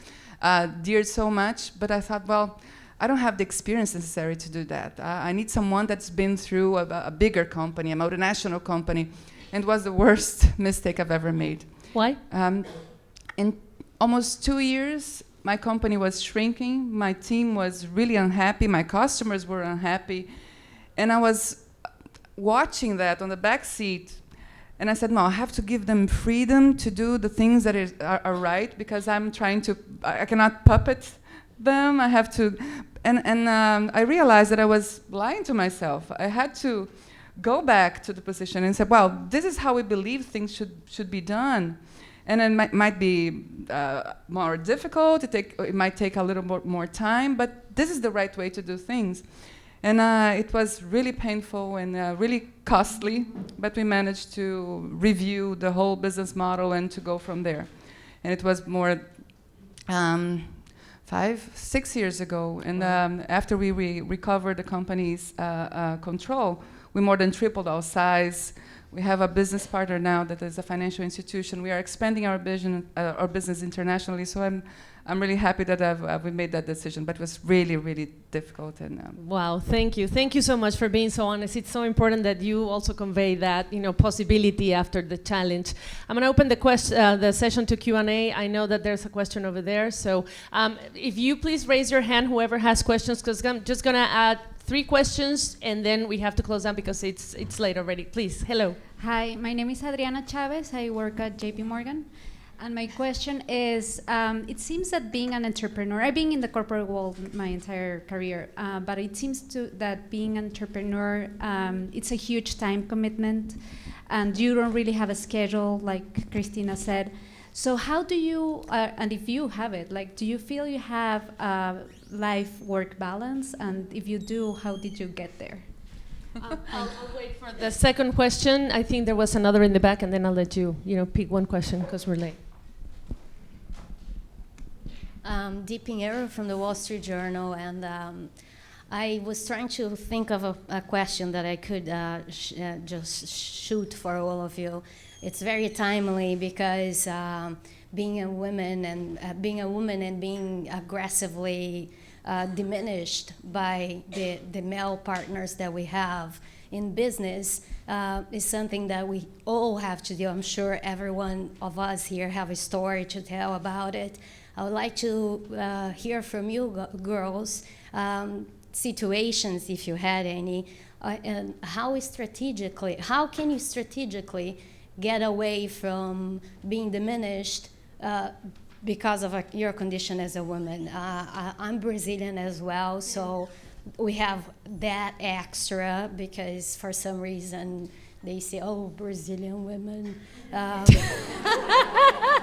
[SPEAKER 4] deared so much, but I thought, well, I don't have the experience necessary to do that. I need someone that's been through a bigger company, a multinational company, and it was the worst mistake I've ever made.
[SPEAKER 1] Why?
[SPEAKER 4] In almost 2 years, my company was shrinking, my team was really unhappy, my customers were unhappy, and I was watching that on the back seat, and I said, no, I have to give them freedom to do the things that are right, because I cannot puppet them, I have to, and I realized that I was lying to myself. I had to go back to the position and say, well, this is how we believe things should be done. And it might be more difficult, it might take a little more time, but this is the right way to do things. And it was really painful and really costly, but we managed to review the whole business model and to go from there. And it was more 5-6 years ago. And after we recovered the company's control, we more than tripled our size. We have a business partner now that is a financial institution. We are expanding our business internationally. So I'm really happy that we made that decision. But it was really, really difficult. And
[SPEAKER 1] wow, thank you. Thank you so much for being so honest. It's so important that you also convey that possibility after the challenge. I'm going to open the session to Q&A. I know that there's a question over there. So if you please raise your hand, whoever has questions, because I'm just going to add 3 questions, and then we have to close down because it's late already. Please, hello.
[SPEAKER 5] Hi, my name is Adriana Chavez. I work at JP Morgan. And my question is, it seems that being an entrepreneur, I've been in the corporate world my entire career, but it seems that being an entrepreneur, it's a huge time commitment, and you don't really have a schedule, like Cristina said. So how do you, and if you have it, do you feel you have a life-work balance? And if you do, how did you get there?
[SPEAKER 1] I'll wait for the second question. I think there was another in the back, and then I'll let you, pick one question because we're late.
[SPEAKER 6] Deep Pinheiro from the Wall Street Journal, and I was trying to think of a question that I could just shoot for all of you. It's very timely because being a woman and being aggressively diminished by the male partners that we have in business is something that we all have to do. I'm sure every one of us here have a story to tell about it. I would like to hear from you girls, situations, if you had any, and how can you strategically get away from being diminished because of your condition as a woman. I'm Brazilian as well, so we have that extra because for some reason they say, oh, Brazilian women.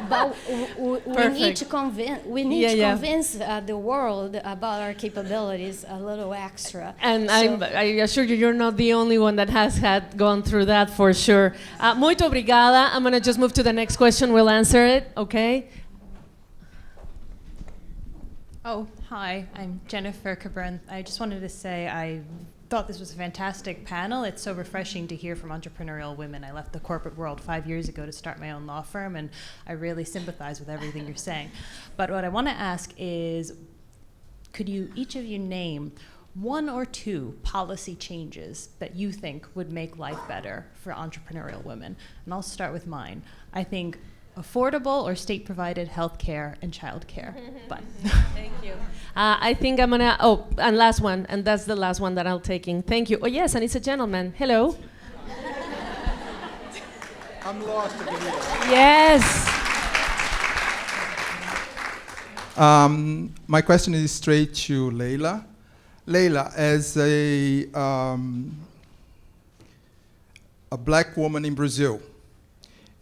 [SPEAKER 6] But we need to convince the world about our capabilities a little extra.
[SPEAKER 1] And I assure you, you're not the only one that has gone through that for sure. Muito obrigada. I'm going to just move to the next question. We'll answer it, okay?
[SPEAKER 7] Oh, hi, I'm Jennifer Cabrera. I just wanted to say I thought this was a fantastic panel. It's so refreshing to hear from entrepreneurial women. I left the corporate world 5 years ago to start my own law firm, and I really sympathize with everything you're saying. But what I want to ask is, could you, each of you, name 1 or 2 policy changes that you think would make life better for entrepreneurial women? And I'll start with mine. I think affordable or state-provided health care and child care. But
[SPEAKER 1] thank you. I think I'm gonna, and last one, and that's the last one that I'll taking. Thank you. Oh yes, and it's a gentleman. Hello.
[SPEAKER 8] I'm lost again.
[SPEAKER 1] Yes.
[SPEAKER 8] My question is straight to Leila. Leila, as a black woman in Brazil,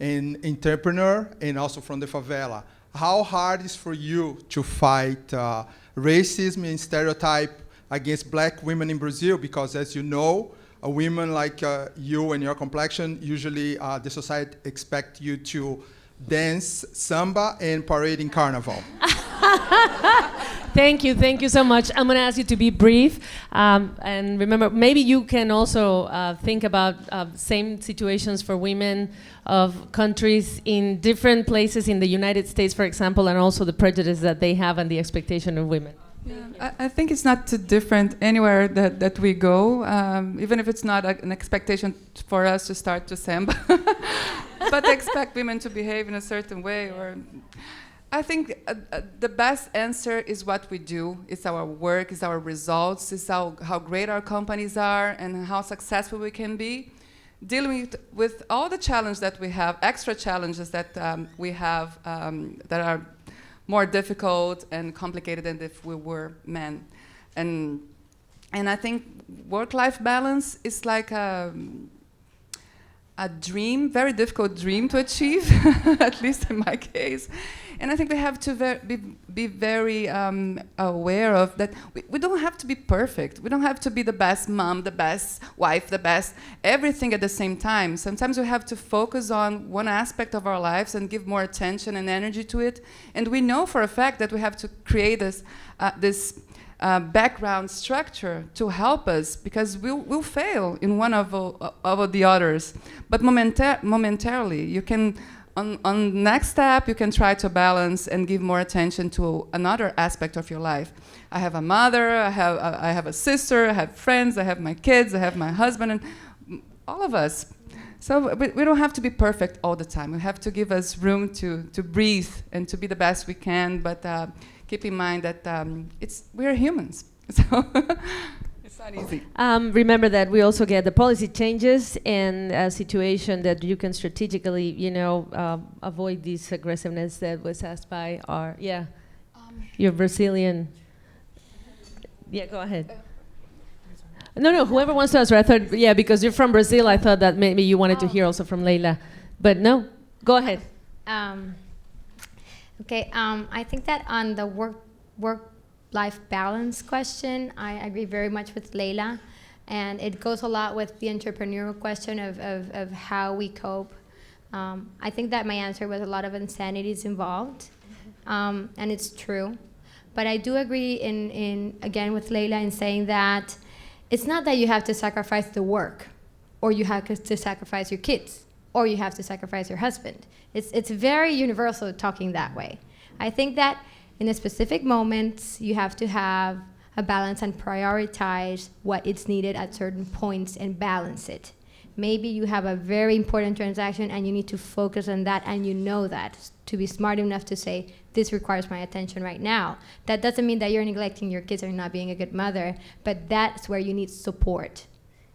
[SPEAKER 8] an entrepreneur, and also from the favela, how hard is for you to fight racism and stereotype against black women in Brazil? Because as you know, a woman like you and your complexion, usually the society expect you to dance samba and parade in carnival.
[SPEAKER 1] Thank you so much. I'm going to ask you to be brief. And remember, maybe you can also think about same situations for women of countries in different places in the United States, for example, and also the prejudice that they have and the expectation of women.
[SPEAKER 4] Yeah, I think it's not too different anywhere that we go, even if it's not an expectation for us to start to samba, but expect women to behave in a certain way. Or I think the best answer is what we do. It's our work, it's our results, it's how great our companies are and how successful we can be. Dealing with all the challenges that we have, extra challenges that we have that are more difficult and complicated than if we were men. And I think work-life balance is like a dream, very difficult dream to achieve, at least in my case. And I think we have to be very aware of that. We don't have to be perfect. We don't have to be the best mom, the best wife, the best everything at the same time. Sometimes we have to focus on one aspect of our lives and give more attention and energy to it. And we know for a fact that we have to create this background structure to help us, because we'll fail in one of the others. But momentarily, you can. On next step, you can try to balance and give more attention to another aspect of your life. I have a mother, I have a sister, I have friends, I have my kids, I have my husband, and all of us. So we don't have to be perfect all the time. We have to give us room to breathe and to be the best we can, but keep in mind that we're humans. So it's not easy.
[SPEAKER 1] Remember that we also get the policy changes and a situation that you can strategically, avoid this aggressiveness that was asked by your Brazilian. Yeah, go ahead. No, whoever wants to answer. I thought, because you're from Brazil, I thought that maybe you wanted to hear also from Leila. But no, go ahead.
[SPEAKER 3] Okay, I think that on the work-life balance question, I agree very much with Leila. And it goes a lot with the entrepreneurial question of how we cope. I think that my answer was a lot of insanities involved, and it's true. But I do agree again with Leila in saying that it's not that you have to sacrifice the work, or you have to sacrifice your kids, or you have to sacrifice your husband. It's very universal talking that way. I think that in a specific moments, you have to have a balance and prioritize what is needed at certain points and balance it. Maybe you have a very important transaction and you need to focus on that, and you know that, to be smart enough to say, this requires my attention right now. That doesn't mean that you're neglecting your kids or not being a good mother, but that's where you need support.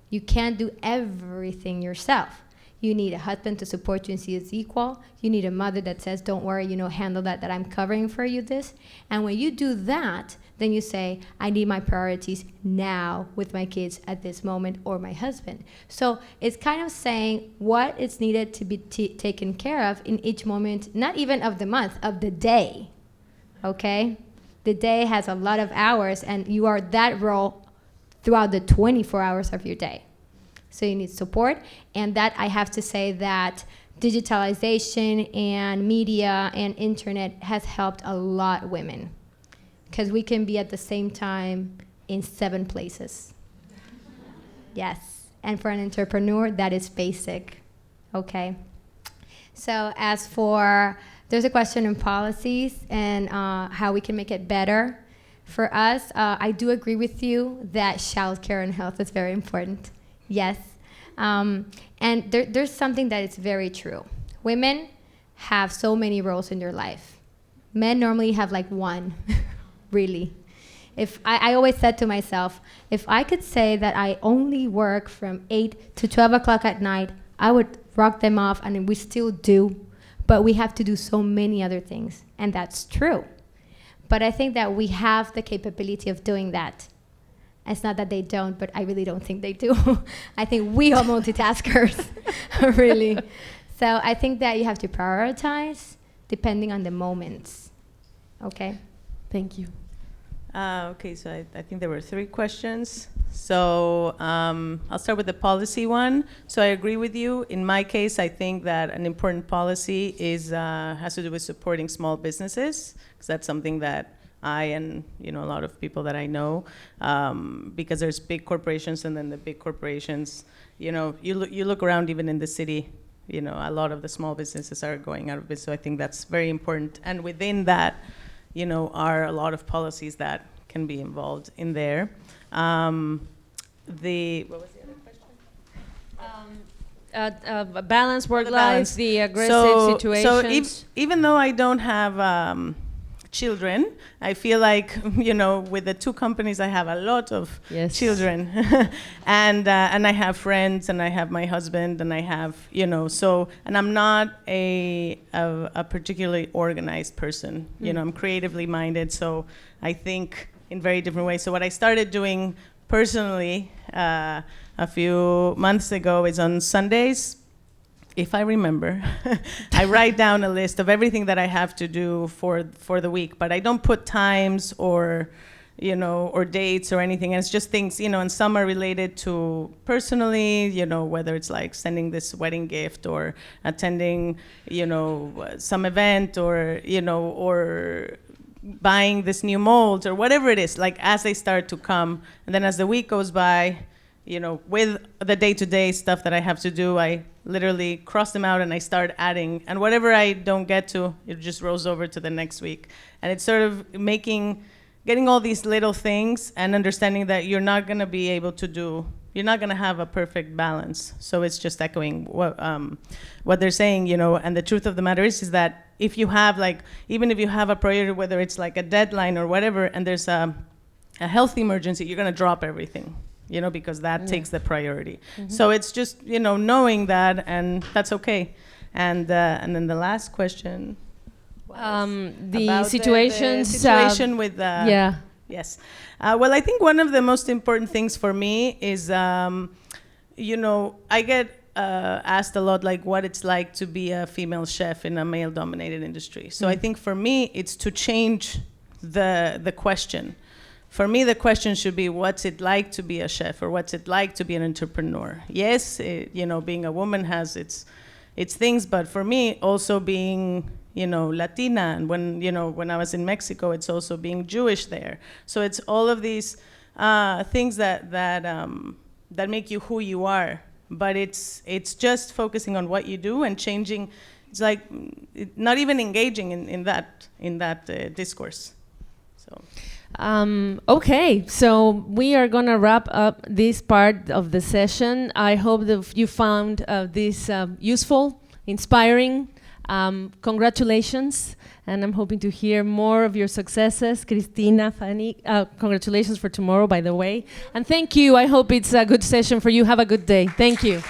[SPEAKER 3] You can't do everything yourself. You need a husband to support you and see it's equal. You need a mother that says, don't worry, handle that I'm covering for you this. And when you do that, then you say, I need my priorities now with my kids at this moment, or my husband. So it's kind of saying what is needed to be taken care of in each moment, not even of the month, of the day, okay? The day has a lot of hours, and you are that role throughout the 24 hours of your day. So you need support, and that I have to say that digitalization and media and internet has helped a lot women, because we can be at the same time in 7 places. Yes, and for an entrepreneur, that is basic, okay? So as for, there's a question on policies and how we can make it better. For us, I do agree with you that childcare and health is very important. Yes, and there's something that is very true. Women have so many roles in their life. Men normally have like one, really. If I always said to myself, if I could say that I only work from 8 to 12 o'clock at night, I would rock them off, and we still do, but we have to do so many other things, and that's true. But I think that we have the capability of doing that. It's not that they don't, but I really don't think they do. I think we are multitaskers, really. So I think that you have to prioritize depending on the moments. Okay?
[SPEAKER 1] Thank you.
[SPEAKER 2] Okay, so I think there were 3 questions. So I'll start with the policy one. So I agree with you. In my case, I think that an important policy has to do with supporting small businesses, because that's something that I and a lot of people that I know, because there's big corporations, and then the big corporations, you look around even in the city, a lot of the small businesses are going out of business. So I think that's very important. And within that, are a lot of policies that can be involved in there. What was the other question?
[SPEAKER 1] Balance, work-life, the aggressive
[SPEAKER 2] So
[SPEAKER 1] situations.
[SPEAKER 2] even though I don't have children, I feel like, with the 2 companies, I have a lot of children. and I have friends, and I have my husband, and I have, and I'm not a particularly organized person. I'm creatively minded, so I think in very different ways. So what I started doing personally a few months ago is on Sundays, if I remember, I write down a list of everything that I have to do for the week, but I don't put times or dates or anything. And it's just things, and some are related to personally, whether it's like sending this wedding gift or attending, some event or, or buying this new mold or whatever it is, like as they start to come. And then as the week goes by, with the day-to-day stuff that I have to do, I literally cross them out and I start adding. And whatever I don't get to, it just rolls over to the next week. And it's sort of getting all these little things and understanding that you're not going to be able to you're not going to have a perfect balance. So it's just echoing what they're saying, and the truth of the matter is that if you have even if you have a priority, whether it's like a deadline or whatever, and there's a health emergency, you're going to drop everything. Because that takes the priority. Mm-hmm. So it's just, knowing that, and that's okay. And then the last question
[SPEAKER 1] the situations.
[SPEAKER 2] The situation with yes. Well, I think one of the most important things for me is, I get asked a lot, what it's like to be a female chef in a male-dominated industry. So I think for me, it's to change the question. For me, the question should be, what's it like to be a chef, or what's it like to be an entrepreneur? Yes, being a woman has its things, but for me, also being, Latina, and when I was in Mexico, it's also being Jewish there. So it's all of these things that make you who you are. But it's just focusing on what you do and changing. It's like not even engaging in that discourse. So.
[SPEAKER 1] Okay, so we are going to wrap up this part of the session. I hope that you found this useful, inspiring. Congratulations, and I'm hoping to hear more of your successes. Cristina, Fany, congratulations for tomorrow, by the way. And thank you. I hope it's a good session for you. Have a good day. Thank you.